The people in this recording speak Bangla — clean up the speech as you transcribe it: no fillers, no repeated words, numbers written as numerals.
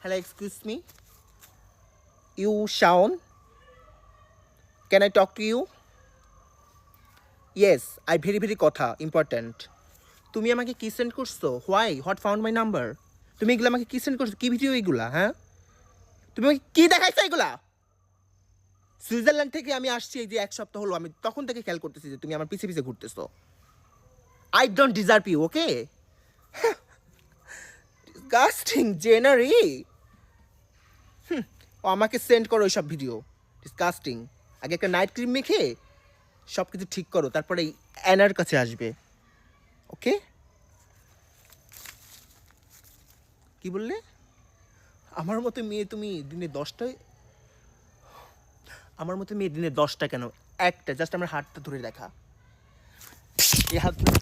Hello, excuse me. You, Shaun? Can I talk to you? Yes, I very কথা ইম্পর্ট্যান্ট। তুমি আমাকে কি সেন্ড করছো? Why? What found my number? তুমি এগুলো আমাকে কি সেন্ড করছো? কি ভিডিও এগুলা? হ্যাঁ, তুমি আমাকে কি দেখাইছো এগুলা? সুইজারল্যান্ড থেকে আমি আসছি, এই যে 1 সপ্তাহ হলো, আমি তখন থেকে খেয়াল করতেছি যে তুমি আমার পিছে পিছে ঘুরতেছো। I don't deserve you, okay? Disgusting জেনারি। ও আমাকে সেন্ড করো ওইসব ভিডিও। ডিসগাস্টিং। আগে একটা নাইট ক্রিম মেখে সব কিছু ঠিক করো, তারপরে অ্যানার কাছে আসবে, ওকে? কি বললে? আমার মতো মেয়ে তুমি দিনে 10টায়? আমার মতো মেয়ে দিনে 10টা কেন, একটা জাস্ট আমার হাতটা ধরে দেখা। এই হাত ধরে